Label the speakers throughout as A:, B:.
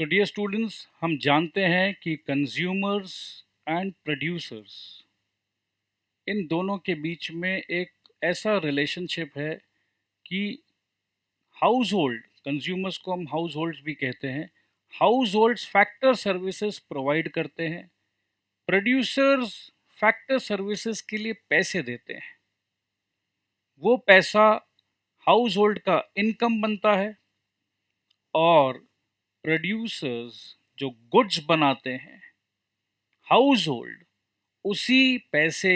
A: सो dear students, हम जानते हैं कि कंज्यूमर्स एंड प्रोड्यूसर्स, इन दोनों के बीच में एक ऐसा रिलेशनशिप है कि हाउस होल्ड, कंज्यूमर्स को हम हाउस होल्ड्स भी कहते हैं, house holds factor services provide करते हैं, प्रोड्यूसर्स फैक्टर सर्विसेज के लिए पैसे देते हैं। वो पैसा हाउस होल्ड का इनकम बनता है और प्रोड्यूसर्स जो गुड्स बनाते हैं, हाउस होल्ड उसी पैसे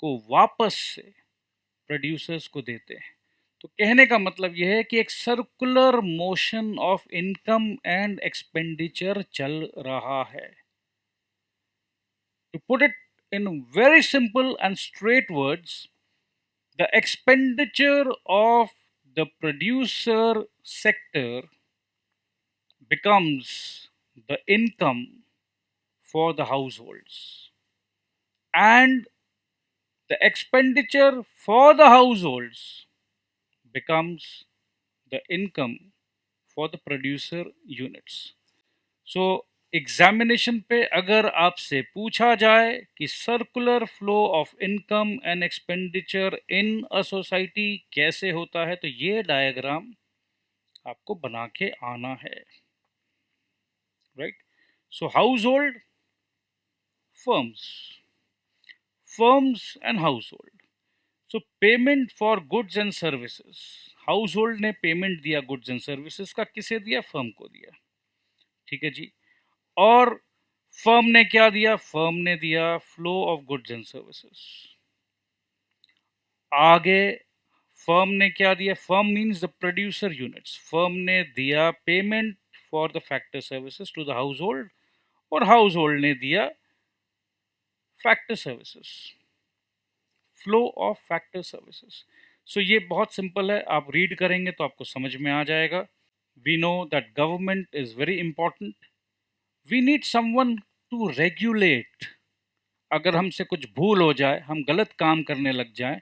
A: को वापस से प्रोड्यूसर्स को देते हैं। तो कहने का मतलब यह है कि एक circular motion of income and expenditure चल रहा है। To put it in very simple and straight words, the expenditure of the producer sector becomes the income for the households, and the expenditure for the households becomes the income for the producer units. So examination पे अगर आपसे पूछा जाए कि circular flow of income and expenditure in a society कैसे होता है, तो ये डायग्राम आपको बना के आना है, right? So house hold, firms and house hold. So payment for goods and services, house hold ने पेमेंट दिया गुड्स एंड सर्विसेज का, किसे दिया? फर्म को दिया, ठीक है जी। और फर्म ने क्या दिया? फर्म ने दिया flow of goods and services. आगे फर्म ने क्या दिया? Firm means the producer units. Firm ने दिया payment for the factor services to the household, और हाउस होल्ड ने दिया factor services, flow of factor services. So ये बहुत सिंपल है, आप रीड करेंगे तो आपको समझ में आ जाएगा। We know that government is very important. We need someone to regulate. अगर हमसे कुछ भूल हो जाए, हम गलत काम करने लग जाएं,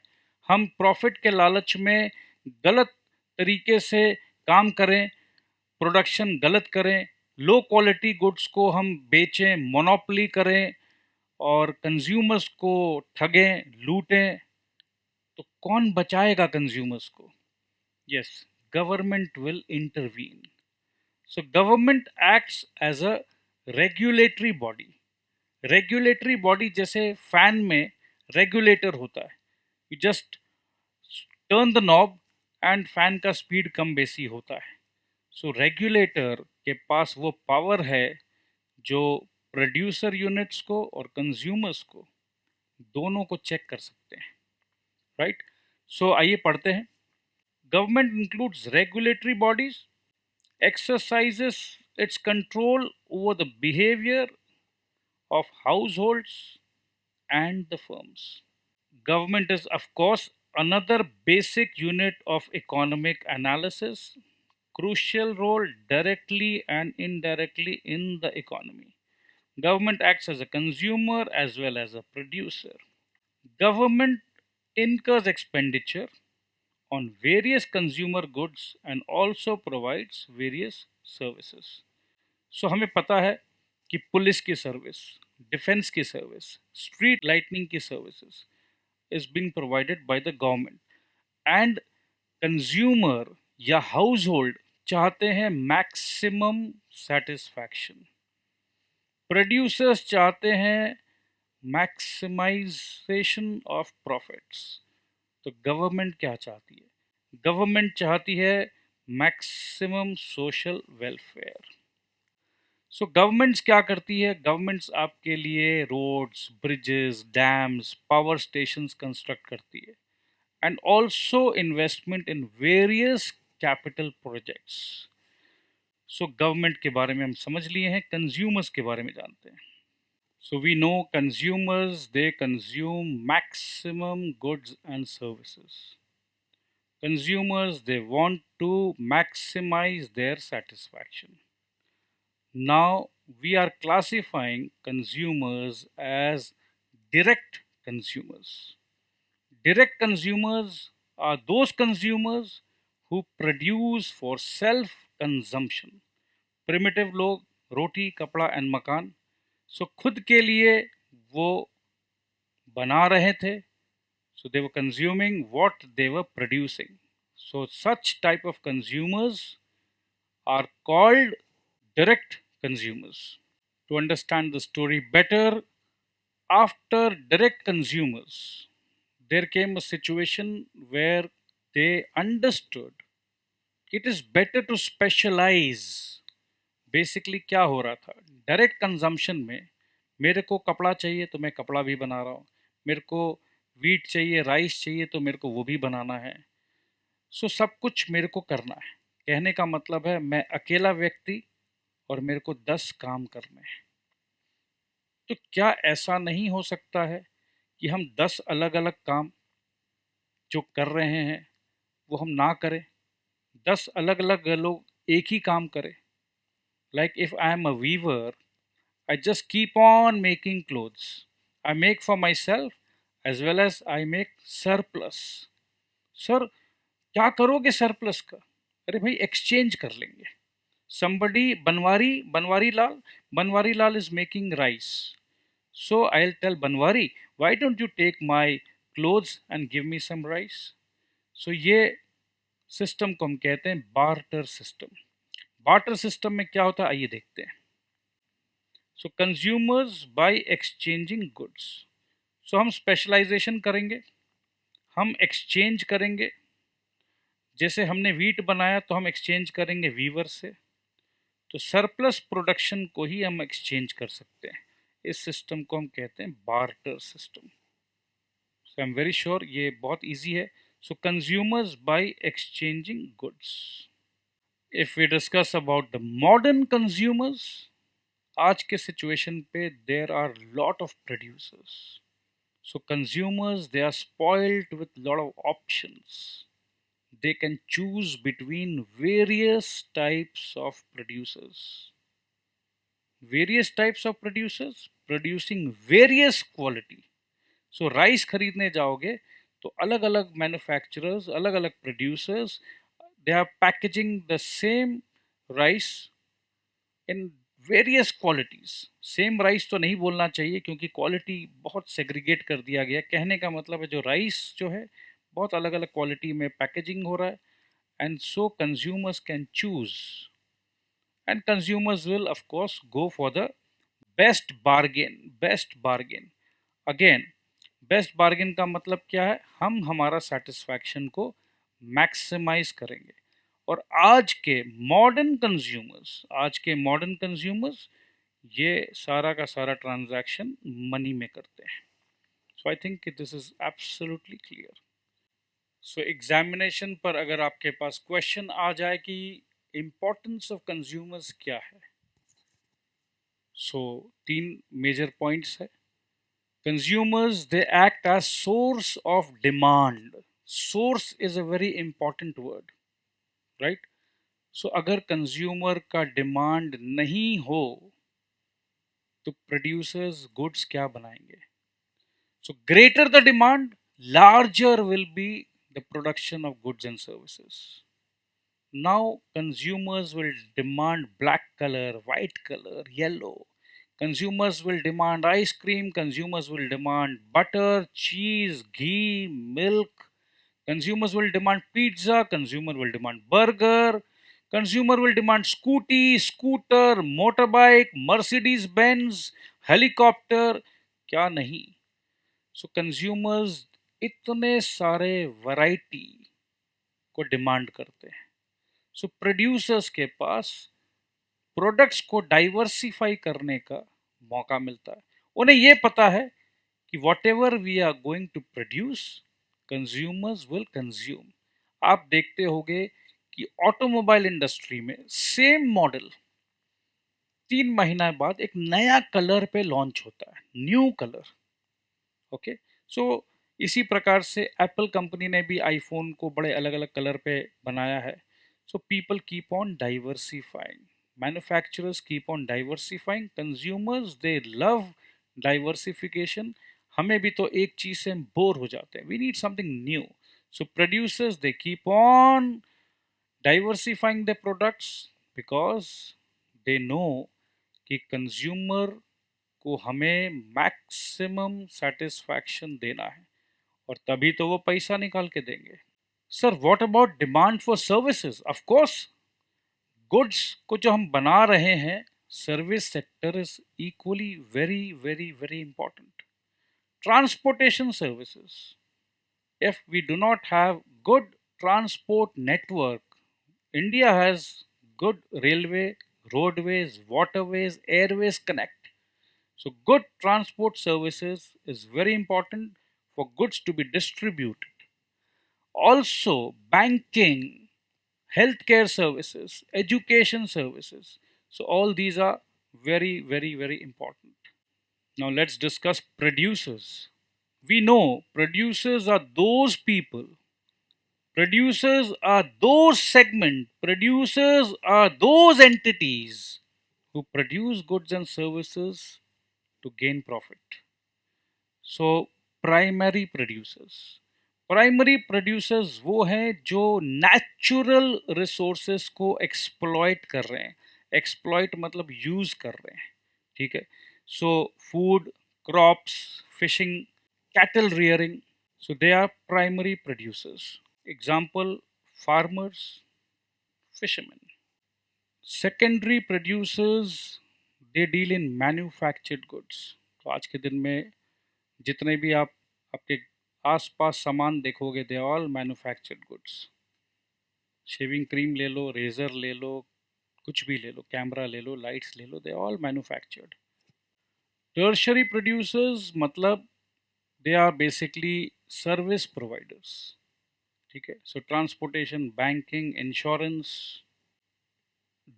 A: हम प्रॉफिट के लालच में गलत तरीके से काम करें, प्रोडक्शन गलत करें, लो क्वालिटी गुड्स को हम बेचें, मोनोपोली करें और कंज्यूमर्स को ठगें, लूटें, तो कौन बचाएगा कंज्यूमर्स को? Yes, government will intervene. So government acts as a regulatory body. Regulatory body जैसे फैन में रेगुलेटर होता है, you just turn the knob and fan का स्पीड कम बेसी होता है। सो रेगुलेटर के पास वो पावर है जो प्रोड्यूसर यूनिट्स को और कंज्यूमर्स को दोनों को चेक कर सकते हैं, राइट? सो आइए पढ़ते हैं। Government includes regulatory bodies, exercises its control over the behavior of households and the firms. Government is, of course, another basic unit of economic analysis, crucial role directly and indirectly in the economy. Government acts as a consumer as well as a producer. Government incurs expenditure on various consumer goods and also provides various services. So हमें पता है कि police की service, defence की service, street lightning की services is being provided by the government, and consumer या household चाहते हैं मैक्सिमम सेटिस्फैक्शन, प्रोड्यूसर्स चाहते हैं मैक्सिमाइजेशन ऑफ प्रॉफिट्स। तो गवर्नमेंट क्या चाहती है? गवर्नमेंट चाहती है maximum social welfare. So governments क्या करती है? गवर्नमेंट्स आपके लिए roads, bridges, dams, power stations construct करती है, and also investment in various capital projects. So government के बारे में हम समझ लिए हैं, consumers के बारे में जानते हैं। So we know consumers, they consume maximum goods and services. Consumers, they want to maximize their satisfaction. Now we are classifying consumers as direct consumers. Direct consumers are those consumers who produce for self consumption, primitive लोग रोटी, कपड़ा and मकान। सो खुद के लिए वो बना रहे थे, so they were consuming what they were producing. So such type of consumers are called direct consumers. To understand the story better, after direct consumers, there came a situation where they understood it is better to specialize. Basically क्या हो रहा था, direct consumption में मेरे को कपड़ा चाहिए तो मैं कपड़ा भी बना रहा हूँ, मेरे को वीट चाहिए, राइस चाहिए तो मेरे को वो भी बनाना है। सो सब कुछ मेरे को करना है। कहने का मतलब है मैं अकेला व्यक्ति और मेरे को 10 काम करने हैं। तो क्या ऐसा नहीं हो सकता है कि हम 10 अलग अलग काम जो कर रहे हैं वो हम ना करें, 10 अलग अलग लोग एक ही काम करें। Like if I am a weaver, I just keep on making clothes. I make for myself as well as I make surplus. Sir क्या करोगे सरप्लस का? अरे भाई एक्सचेंज कर लेंगे। Somebody Banwari Lal is making rice. So I'll tell Banwari, why don't you take my clothes and give me some rice? So ये system को हम कहते हैं बार्टर सिस्टम। बार्टर सिस्टम में क्या होता है आइए देखते हैं। So consumers by exchanging goods. So हम स्पेशलाइजेशन करेंगे, हम एक्सचेंज करेंगे। जैसे हमने वीट बनाया तो हम एक्सचेंज करेंगे वीवर से, तो सरप्लस प्रोडक्शन को ही हम एक्सचेंज कर सकते हैं। इस सिस्टम को हम कहते हैं barter system. So I am very sure ये बहुत इजी है। So consumers by exchanging goods. If we discuss about the modern consumers, आज के सिचुएशन पे there are lot of producers. So consumers, they are spoiled with lot of options. They can choose between various types of producers. Various types of producers producing various quality. So rice खरीदने जाओगे तो अलग अलग manufacturers, अलग अलग producers, they are packaging the same rice in various qualities. Same rice तो नहीं बोलना चाहिए क्योंकि क्वालिटी बहुत सेग्रीगेट कर दिया गया। कहने का मतलब है जो राइस जो है बहुत अलग अलग क्वालिटी में पैकेजिंग हो रहा है, and so consumers can choose, and consumers will of course go for the best bargain. Best bargain again, best bargain का मतलब क्या है, हम हमारा सेटिस्फैक्शन को मैक्सिमाइज करेंगे। और आज के मॉडर्न कंज्यूमर्स ये सारा का सारा ट्रांजैक्शन मनी में करते हैं। So I think this is absolutely clear. So examination पर अगर आपके पास क्वेश्चन आ जाए कि इंपॉर्टेंस ऑफ कंज्यूमर्स क्या है, सो तीन मेजर पॉइंट्स है। Consumers they act as source of demand. Source is a very important word, right. So अगर कंज्यूमर का डिमांड नहीं हो तो प्रोड्यूसर्स गुड्स क्या बनाएंगे। So greater the demand, larger will be the production of goods and services. Now consumers will demand black colour, white colour, yellow. Consumers will demand ice cream, consumers will demand butter, cheese, ghee, milk. Consumers will demand pizza, consumer will demand burger. Consumer will demand scooty, scooter, motorbike, Mercedes Benz, helicopter, क्या नहीं। सो consumers इतने सारे variety को demand करते हैं। सो producers के पास products को diversify करने का मौका मिलता है। उन्हें ये पता है कि whatever we are going to produce, consumers will consume. आप देखते होंगे कि ऑटोमोबाइल इंडस्ट्री में सेम मॉडल 3 महीना बाद एक नया कलर पे लॉन्च होता है, न्यू कलर। ओके, सो इसी प्रकार से एप्पल कंपनी ने भी आईफोन को बड़े अलग अलग कलर पे बनाया है। So people keep on diversifying, manufacturers keep on diversifying, consumers they love diversification. हमें भी तो एक चीज से बोर हो जाते हैं, we need something new. So producers they keep on diversifying their products because they know कि कंज्यूमर को हमें मैक्सिमम सेटिस्फैक्शन देना है, और तभी तो वो पैसा निकाल के देंगे। Sir, what about demand for services? Of course, goods को जो हम बना रहे हैं, service sector is equally very very very important. Transportation services, if we do not have good transport network, India has good railway, roadways, waterways, airways connect. So good transport services is very important for goods to be distributed. Also banking, healthcare services, education services. So all these are very very very important. Now let's discuss producers. We know producers are those people, producers are those segment, producers are those entities who produce goods and services to gain profit. So primary producers वो हैं जो natural resources को exploit कर रहे हैं। Exploit मतलब use कर रहे हैं, ठीक है। So food, crops, fishing, cattle rearing, so they are primary producers. Example, farmers, fishermen. Secondary producers, they deal in manufactured goods. तो आज के दिन में जितने भी आप आपके आसपास सामान देखोगे, दे all manufactured goods. Shaving cream ले लो, रेजर ले लो, कुछ भी ले लो, कैमरा ले लो, लाइट्स ले लो, they all manufactured. Tertiary producers मतलब they are basically service providers, ठीक है। So transportation, banking, insurance,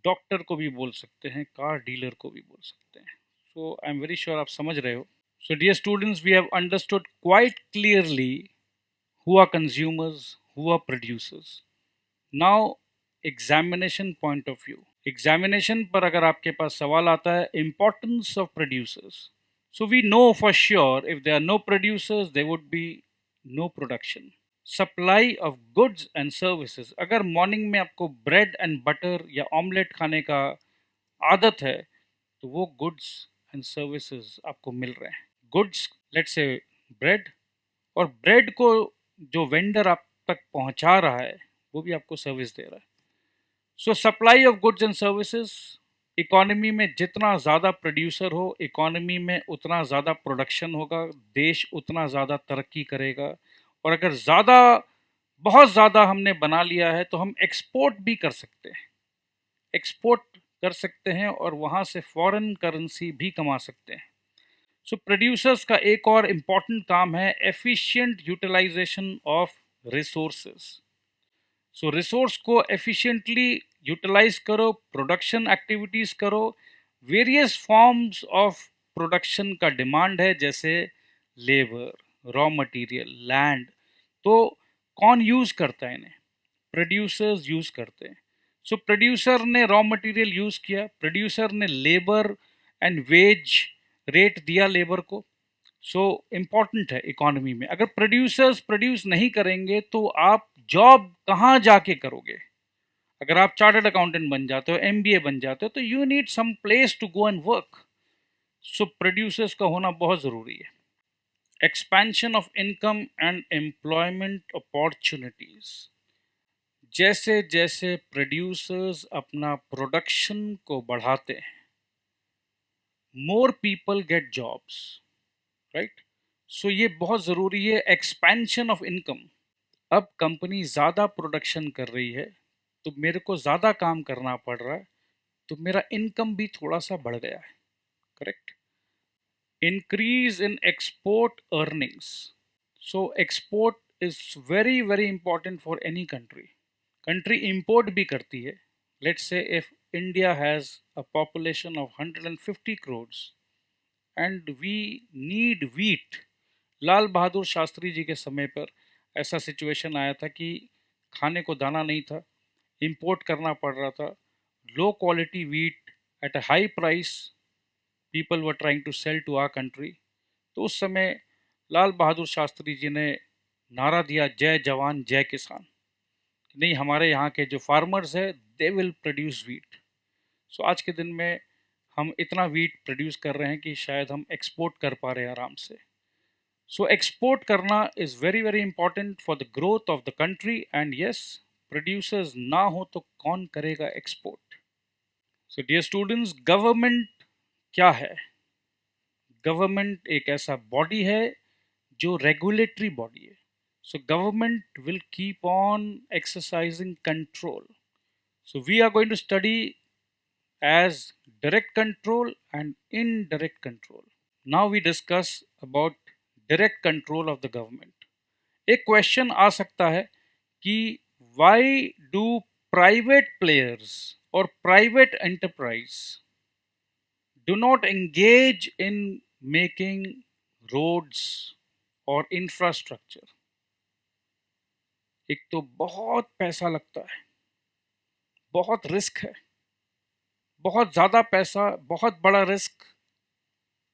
A: doctor को भी बोल सकते हैं, कार डीलर को भी बोल सकते हैं। So I am very sure आप समझ रहे हो। So dear students, we have understood quite clearly who are consumers, who are producers. Now examination point of view, examination पर अगर आपके पास सवाल आता है importance of producers, so we know for sure if there are no producers there would be no production. Supply of goods and services, अगर morning में आपको ब्रेड एंड बटर या ऑमलेट खाने का आदत है, तो वो गुड्स एंड सर्विसेज आपको मिल रहे हैं। गुड्स, लेट्स से ब्रेड, और ब्रेड को जो वेंडर आप तक पहुंचा रहा है वो भी आपको सर्विस दे रहा है। सो supply of goods and services, economy में जितना ज़्यादा प्रोड्यूसर हो, इकोनॉमी में उतना ज़्यादा प्रोडक्शन होगा, देश उतना ज़्यादा तरक्की करेगा। और अगर ज़्यादा, बहुत ज़्यादा हमने बना लिया है तो हम एक्सपोर्ट भी कर सकते हैं, एक्सपोर्ट कर सकते हैं और वहाँ से फॉरेन करेंसी भी कमा सकते हैं। सो प्रोड्यूसर्स का एक और इम्पॉर्टेंट काम है efficient utilisation of resources. So resource को एफिशिएंटली यूटिलाइज करो, प्रोडक्शन एक्टिविटीज़ करो। वेरियस फॉर्म्स ऑफ प्रोडक्शन का डिमांड है, जैसे लेबर, रॉ मटेरियल, लैंड। तो कौन यूज़ करता है इन्हें? प्रोड्यूसर्स यूज़ करते हैं। सो प्रोड्यूसर ने रॉ मटेरियल यूज़ किया, प्रोड्यूसर ने लेबर एंड वेज रेट दिया लेबर को। सो इम्पॉर्टेंट है इकोनॉमी में। अगर प्रोड्यूसर्स प्रोड्यूस नहीं करेंगे तो आप जॉब कहाँ जाके करोगे? अगर आप चार्टर्ड अकाउंटेंट बन जाते हो, एमबीए बन जाते हो, तो you need some place to go and work. So producers का होना बहुत ज़रूरी है। Expansion of income and employment opportunities, जैसे जैसे प्रोड्यूसर्स अपना प्रोडक्शन को बढ़ाते हैं, more people get jobs, right. So ये बहुत ज़रूरी है, एक्सपेंशन ऑफ इनकम। अब कंपनी ज़्यादा प्रोडक्शन कर रही है तो मेरे को ज़्यादा काम करना पड़ रहा है, तो मेरा इनकम भी थोड़ा सा बढ़ गया है, correct. Increase in export earnings, so export is very very important for any country. Country import भी करती है। Let's say if India has a population of 150 crores and we need wheat. Lal Bahadur Shastri ji के समय पर ऐसा सिचुएशन आया था कि खाने को दाना नहीं था, इंपोर्ट करना पड़ रहा था। Low quality wheat at a high price people were trying to sell to our country. तो उस समय लाल बहादुर शास्त्री जी ने नारा दिया, जय जवान जय किसान। नहीं, हमारे यहाँ के जो फार्मर्स है दे विल प्रोड्यूस वीट। सो आज के दिन में हम इतना वीट प्रोड्यूस कर रहे हैं कि शायद हम एक्सपोर्ट कर पा रहे हैं आराम से। सो एक्सपोर्ट करना is very very important for the growth of the country and yes, producers ना हो तो कौन करेगा export. So dear students, government क्या है? गवर्नमेंट एक ऐसा बॉडी है जो रेगुलेटरी बॉडी है। So government will keep on exercising control. So we are going to study as direct control and indirect control. Now we discuss about direct control of the government. एक question आ सकता है कि why do private players or private enterprise do not engage in making roads or infrastructure? एक तो बहुत पैसा लगता है, बहुत रिस्क है, बहुत ज़्यादा पैसा, बहुत बड़ा रिस्क,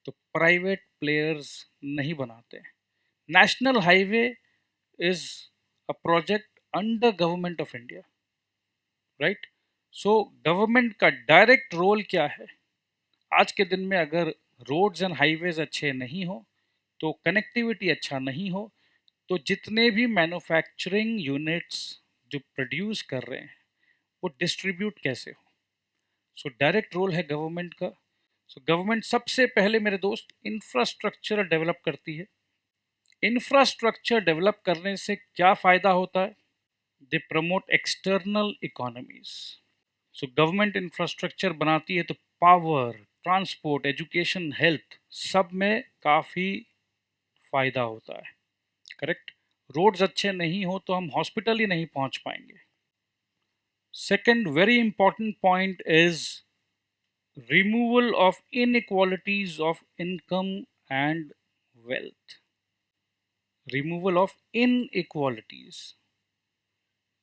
A: तो प्राइवेट प्लेयर्स नहीं बनाते। National highway is a project under government of India, right? So government का डायरेक्ट रोल क्या है? आज के दिन में अगर रोड्स एंड हाईवेज अच्छे नहीं हो, तो कनेक्टिविटी अच्छा नहीं हो, तो जितने भी मैन्युफैक्चरिंग यूनिट्स जो प्रोड्यूस कर रहे हैं वो डिस्ट्रीब्यूट कैसे हो? सो डायरेक्ट रोल है गवर्नमेंट का। सो गवर्नमेंट सबसे पहले मेरे दोस्त इंफ्रास्ट्रक्चर डेवलप करती है। इंफ्रास्ट्रक्चर डेवलप करने से क्या फ़ायदा होता है? They promote external economies. So government infrastructure बनाती है तो पावर, ट्रांसपोर्ट, एजुकेशन, हेल्थ सब में काफ़ी फ़ायदा होता है, करेक्ट? रोड्स अच्छे नहीं हो तो हम हॉस्पिटल ही नहीं पहुंच पाएंगे। Second very important point is removal of inequalities of income and wealth. Removal of inequalities,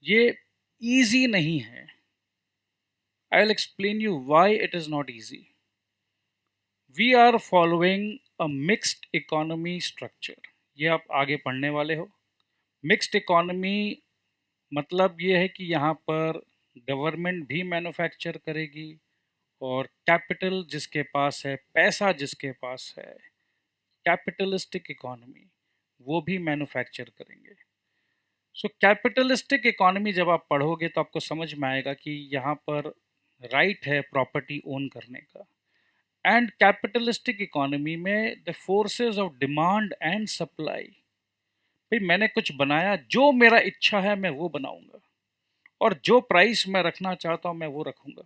A: ये easy नहीं है। I'll explain you why it is not easy. We are following a mixed economy structure. ये आप आगे पढ़ने वाले हो। Mixed economy मतलब ये है कि यहाँ पर गवर्नमेंट भी मैन्युफैक्चर करेगी और कैपिटल जिसके पास है, पैसा जिसके पास है, कैपिटलिस्टिक इकोनॉमी, वो भी मैन्युफैक्चर करेंगे। सो कैपिटलिस्टिक इकोनॉमी जब आप पढ़ोगे तो आपको समझ में आएगा कि यहाँ पर राइट है प्रॉपर्टी ओन करने का। एंड कैपिटलिस्टिक इकोनॉमी में the forces of demand and supply, भाई मैंने कुछ बनाया, जो मेरा इच्छा है मैं वो बनाऊंगा और जो प्राइस मैं रखना चाहता हूँ मैं वो रखूंगा।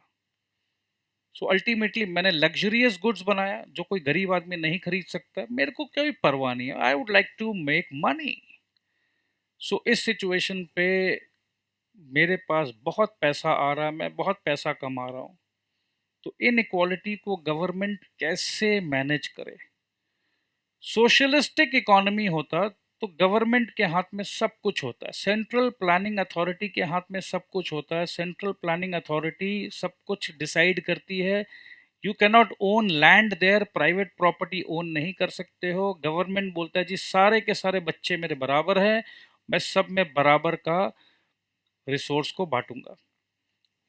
A: सो अल्टीमेटली मैंने लग्जरियस गुड्स बनाया जो कोई गरीब आदमी नहीं खरीद सकता, मेरे को कोई परवाह नहीं है, I would like to make money. So इस सिचुएशन पे मेरे पास बहुत पैसा आ रहा है, मैं बहुत पैसा कमा रहा हूँ, तो इन इक्वालिटी को गवर्नमेंट कैसे मैनेज करे? सोशलिस्टिक इकोनॉमी होता तो गवर्नमेंट के हाथ में सब कुछ होता है, सेंट्रल प्लानिंग अथॉरिटी के हाथ में सब कुछ होता है, सेंट्रल प्लानिंग अथॉरिटी सब कुछ डिसाइड करती है। You can not own land there, private property own नहीं कर सकते हो। गवर्नमेंट बोलता है जी सारे के सारे बच्चे मेरे बराबर हैं, मैं सब में बराबर का रिसोर्स को बांटूंगा।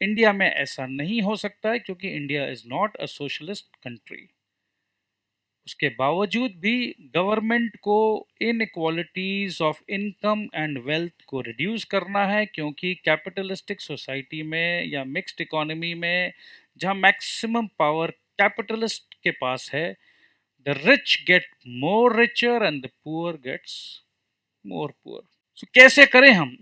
A: इंडिया में ऐसा नहीं हो सकता है क्योंकि India is not a socialist country. उसके बावजूद भी गवर्नमेंट को inequalities of income and wealth को रिड्यूस करना है, क्योंकि कैपिटलिस्टिक सोसाइटी में या मिक्स्ड इकोनॉमी में जहां मैक्सिमम पावर कैपिटलिस्ट के पास है, the rich get more richer and the poor gets more poor. So कैसे करें हम?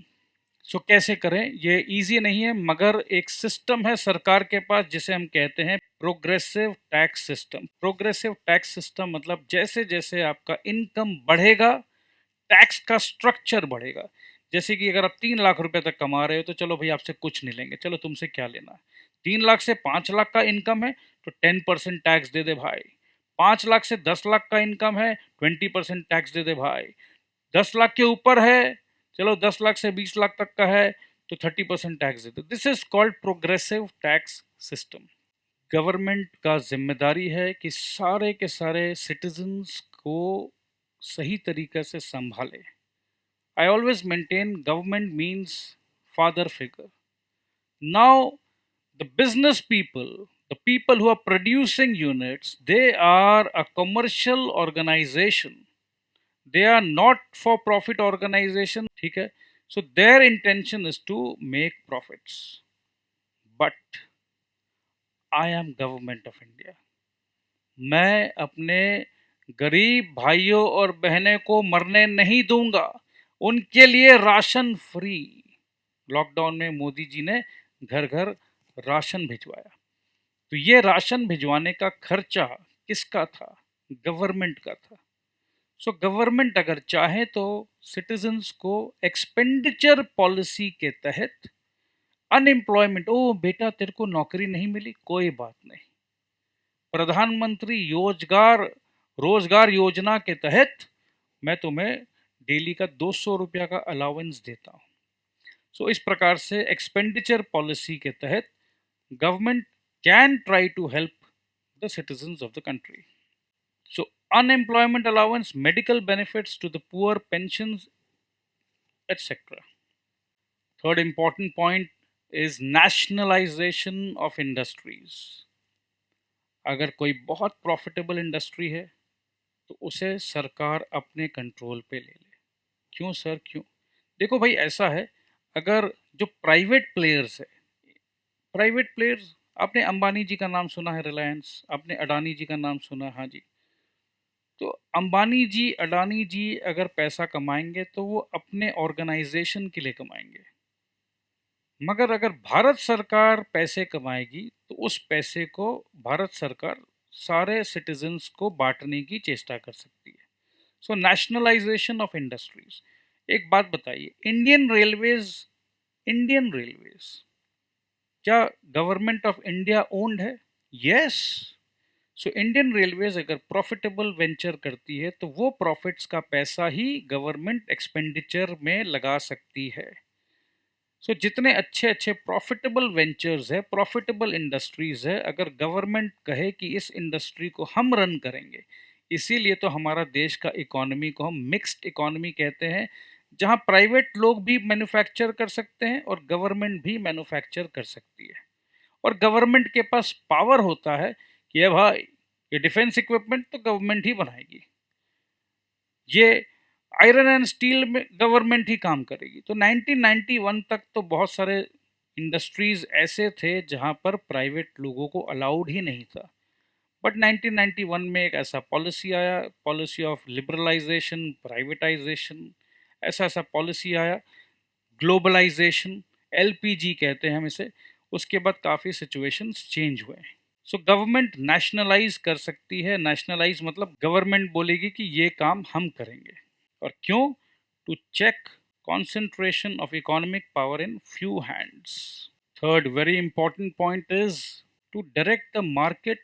A: कैसे करें, ये इजी नहीं है, मगर एक सिस्टम है सरकार के पास जिसे हम कहते हैं progressive tax system. Progressive tax system मतलब जैसे जैसे आपका इनकम बढ़ेगा टैक्स का स्ट्रक्चर बढ़ेगा। जैसे कि अगर आप 3 लाख रुपए तक कमा रहे हो तो चलो भाई आपसे कुछ नहीं लेंगे, चलो तुमसे क्या लेना। 3 लाख से 5 लाख का इनकम है तो 10% टैक्स दे दे भाई। 5 लाख से 10 लाख का इनकम है 20% टैक्स दे दे भाई। 10 लाख के ऊपर है, चलो 10 लाख से 20 लाख तक का है तो 30% टैक्स देते। This is called progressive tax system. Government का जिम्मेदारी है कि सारे के सारे सिटीजन्स को सही तरीके से संभाले। I always maintain government means father figure. Now the business people The people who are producing units, they are a commercial organization. They are not for profit organization. ठीक है? So their intention is to make profits. But I am government of India. मैं अपने गरीब भाइयों और बहनें को मरने नहीं दूंगा. उनके लिए राशन फ्री. लॉकडाउन में मोदी जी ने घर घर राशन भिजवाया. तो ये राशन भिजवाने का खर्चा किसका था? गवर्नमेंट का था. सो गवर्नमेंट अगर चाहे तो सिटीजन्स को एक्सपेंडिचर पॉलिसी के तहत अनएम्प्लॉयमेंट, ओ बेटा तेरे को नौकरी नहीं मिली, कोई बात नहीं, प्रधानमंत्री रोजगार योजना के तहत मैं तुम्हें डेली का 200 रुपया का अलाउंस देता हूँ. सो इस प्रकार से एक्सपेंडिचर पॉलिसी के तहत government can try to help the citizens of the country. So unemployment allowance, medical benefits to the poor, pensions, etc. Third important point is nationalization of industries. अगर कोई बहुत प्रॉफिटेबल इंडस्ट्री है तो उसे सरकार अपने कंट्रोल पे ले ले. क्यों सर, क्यों? देखो भाई, ऐसा है, अगर जो प्राइवेट प्लेयर्स, आपने अंबानी जी का नाम सुना है, रिलायंस, आपने अडानी जी का नाम सुना है, हाँ जी. तो अंबानी जी, अडानी जी अगर पैसा कमाएंगे तो वो अपने ऑर्गेनाइजेशन के लिए कमाएंगे. मगर अगर भारत सरकार पैसे कमाएगी तो उस पैसे को भारत सरकार सारे सिटीजन्स को बांटने की चेष्टा कर सकती है. सो नेशनलाइजेशन ऑफ इंडस्ट्रीज. एक बात बताइए, इंडियन रेलवेज क्या गवर्नमेंट ऑफ इंडिया ओन्ड है? यस. सो इंडियन रेलवेज अगर प्रॉफिटेबल वेंचर करती है तो वो प्रॉफिट्स का पैसा ही गवर्नमेंट एक्सपेंडिचर में लगा सकती है. सो जितने अच्छे अच्छे प्रॉफिटेबल वेंचर्स है, प्रॉफिटेबल इंडस्ट्रीज है, अगर गवर्नमेंट कहे कि इस इंडस्ट्री को हम रन करेंगे, इसीलिए तो हमारा देश का इकोनॉमी को हम मिक्स्ड इकोनॉमी कहते हैं, जहां प्राइवेट लोग भी मैन्युफैक्चर कर सकते हैं और गवर्नमेंट भी मैन्युफैक्चर कर सकती है. और गवर्नमेंट के पास पावर होता है कि ये भाई, ये डिफेंस इक्विपमेंट तो गवर्नमेंट ही बनाएगी, ये आयरन एंड स्टील में गवर्नमेंट ही काम करेगी. तो 1991 तक तो बहुत सारे इंडस्ट्रीज ऐसे थे जहां पर प्राइवेट लोगों को अलाउड ही नहीं था. बट 1991 में एक ऐसा पॉलिसी आया, पॉलिसी ऑफ लिबरलाइजेशन, प्राइवेटाइजेशन, ऐसा ऐसा पॉलिसी आया, ग्लोबलाइजेशन, एलपीजी कहते हैं हम इसे. उसके बाद काफ़ी सिचुएशंस चेंज हुए. सो गवर्नमेंट नेशनलाइज कर सकती है. नेशनलाइज मतलब गवर्नमेंट बोलेगी कि ये काम हम करेंगे. और क्यों? To check concentration of economic power in few hands. Third very important point is to direct the market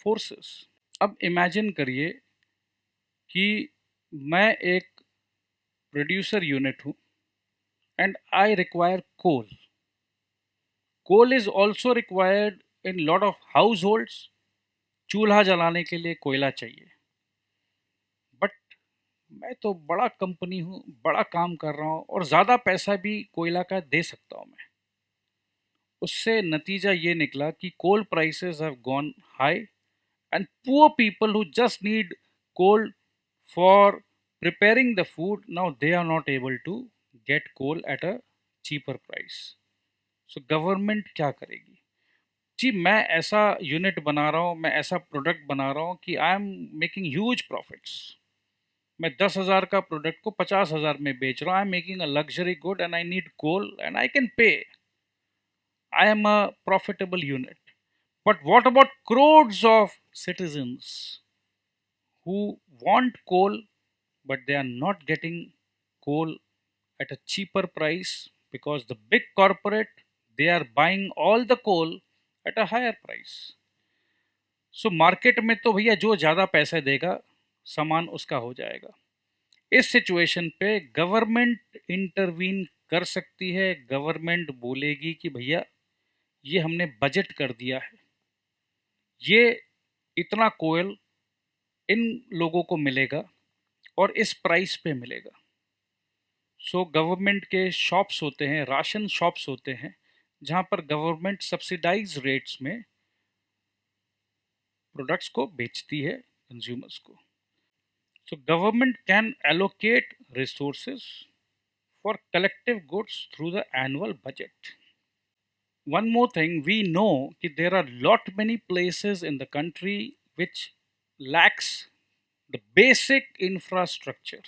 A: forces. अब इमेजिन करिए कि मैं एक प्रोड्यूसर यूनिट हूँ and I require coal. Coal is also required in lot of households. चूल्हा जलाने के लिए कोयला चाहिए. बट मैं तो बड़ा कंपनी हूँ, बड़ा काम कर रहा हूँ और ज़्यादा पैसा भी कोयला का दे सकता हूँ मैं. उससे नतीजा ये निकला कि coal prices have gone high and poor people who just need coal for preparing the food, now they are not able to get coal at a cheaper price. So government क्या करेगी? जी, मैं ऐसा यूनिट बना रहा हूँ, मैं ऐसा product बना रहा हूँ कि आई एम मेकिंग ह्यूज प्रॉफिट्स. मैं 10,000 का प्रोडक्ट को 50,000 में बेच रहा हूँ. I am making a luxury good and I need coal and I can pay. I am a profitable unit. But what about crores of citizens who want coal but they are not getting coal at a cheaper price because the big corporate, they are buying all the coal at a higher price. So market में तो भैया जो ज़्यादा पैसे देगा सामान उसका हो जाएगा. इस सिचुएशन पे गवर्नमेंट इंटरवीन कर सकती है. गवर्नमेंट बोलेगी कि भैया ये हमने बजट कर दिया है, ये इतना कोयल इन लोगों को मिलेगा और इस प्राइस पे मिलेगा. सो गवर्नमेंट के शॉप्स होते हैं, राशन शॉप्स होते हैं, जहाँ पर गवर्नमेंट सब्सिडाइज रेट्स में प्रोडक्ट्स को बेचती है कंज्यूमर्स को। So government can allocate resources for collective goods through the annual budget. One more thing, we know that there are lot many places in the country which lacks the basic infrastructure.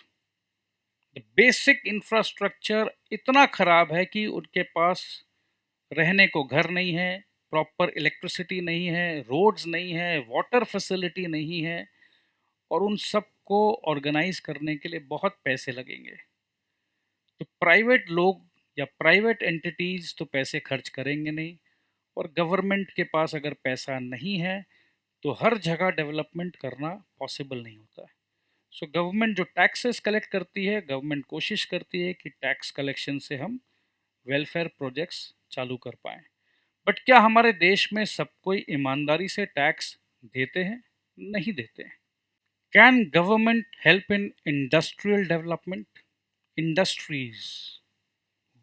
A: The basic infrastructure इतना खराब है कि उनके पास रहने को घर नहीं है, प्रॉपर इलेक्ट्रिसिटी नहीं है, रोड्स नहीं है, वाटर फैसिलिटी नहीं है, और उन सबको ऑर्गेनाइज करने के लिए बहुत पैसे लगेंगे। तो प्राइवेट लोग या प्राइवेट एंटिटीज तो पैसे खर्च करेंगे नहीं, और गवर्नमेंट के पास अगर पैसा नहीं है तो हर जगह डेवलपमेंट करना पॉसिबल नहीं होता है। सो गवर्नमेंट जो टैक्सेस कलेक्ट करती है, गवर्नमेंट कोशिश करती है कि टैक्स कलेक्शन से हम वेलफेयर प्रोजेक्ट्स चालू कर पाएँ। बट क्या हमारे देश में सब कोई ईमानदारी से टैक्स देते हैं? नहीं देते हैं। Can government help in industrial development? Industries,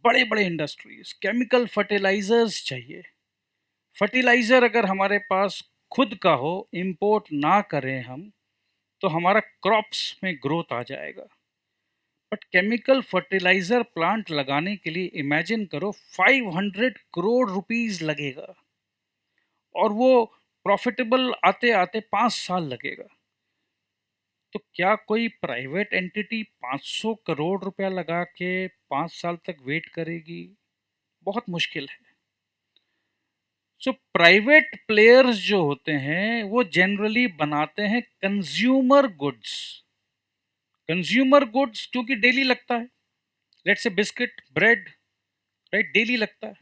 A: बड़े बड़े इंडस्ट्रीज, केमिकल फर्टिलाइजर्स चाहिए। फर्टिलाइज़र अगर हमारे पास खुद का हो, इंपोर्ट ना करें हम, तो हमारा क्रॉप्स में ग्रोथ आ जाएगा। बट केमिकल फर्टिलाइज़र प्लांट लगाने के लिए इमेजिन करो 500 करोड़ रुपीस लगेगा, और वो प्रॉफिटेबल आते आते 5 साल लगेगा। तो क्या कोई प्राइवेट एंटिटी 500 करोड़ रुपया लगा के 5 साल तक वेट करेगी? बहुत मुश्किल है। सो प्राइवेट प्लेयर्स जो होते हैं वो जनरली बनाते हैं कंज्यूमर गुड्स। कंज्यूमर गुड्स क्योंकि डेली लगता है, लेट्स से बिस्किट, ब्रेड, राइट, डेली लगता है,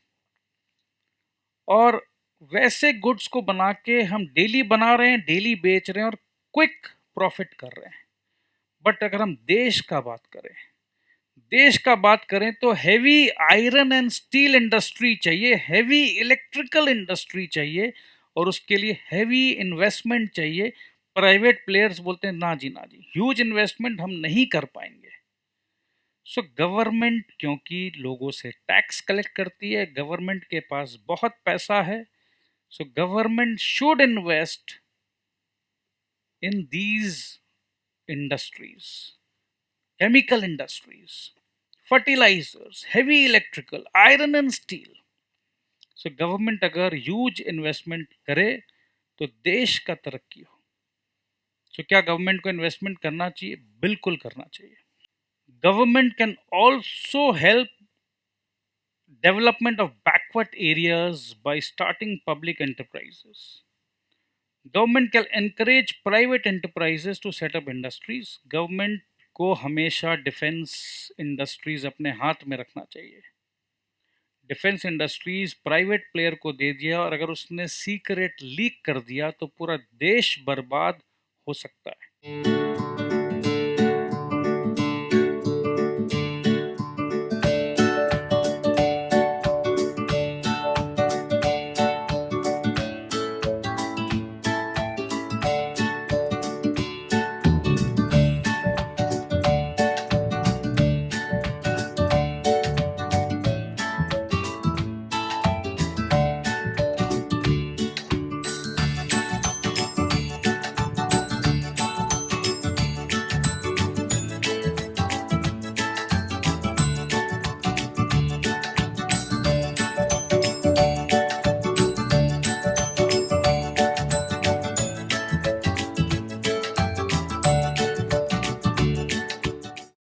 A: और वैसे गुड्स को बना के हम डेली बना रहे हैं, डेली बेच रहे हैं, और क्विक प्रॉफिट कर रहे हैं। बट अगर हम देश का बात करें तो heavy iron and steel industry चाहिए, हैवी इलेक्ट्रिकल इंडस्ट्री चाहिए, और उसके लिए हैवी इन्वेस्टमेंट चाहिए। प्राइवेट प्लेयर्स बोलते हैं ना जी, ना जी, ह्यूज इन्वेस्टमेंट हम नहीं कर पाएंगे। सो गवर्नमेंट क्योंकि लोगों से टैक्स कलेक्ट करती है, गवर्नमेंट के पास बहुत पैसा है, so government should invest in these industries, chemical industries, fertilizers, heavy electrical, iron and steel. So government अगर ह्यूज इन्वेस्टमेंट करे तो देश का तरक्की हो। सो क्या गवर्नमेंट को इन्वेस्टमेंट करना चाहिए? बिल्कुल करना चाहिए। Government can also help development of backward areas by starting public enterprises. Government can encourage private enterprises to set up industries. Government को हमेशा डिफेंस इंडस्ट्रीज अपने हाथ में रखना चाहिए। डिफेंस इंडस्ट्रीज प्राइवेट प्लेयर को दे दिया, और अगर उसने सीक्रेट लीक कर दिया तो पूरा देश बर्बाद हो सकता है।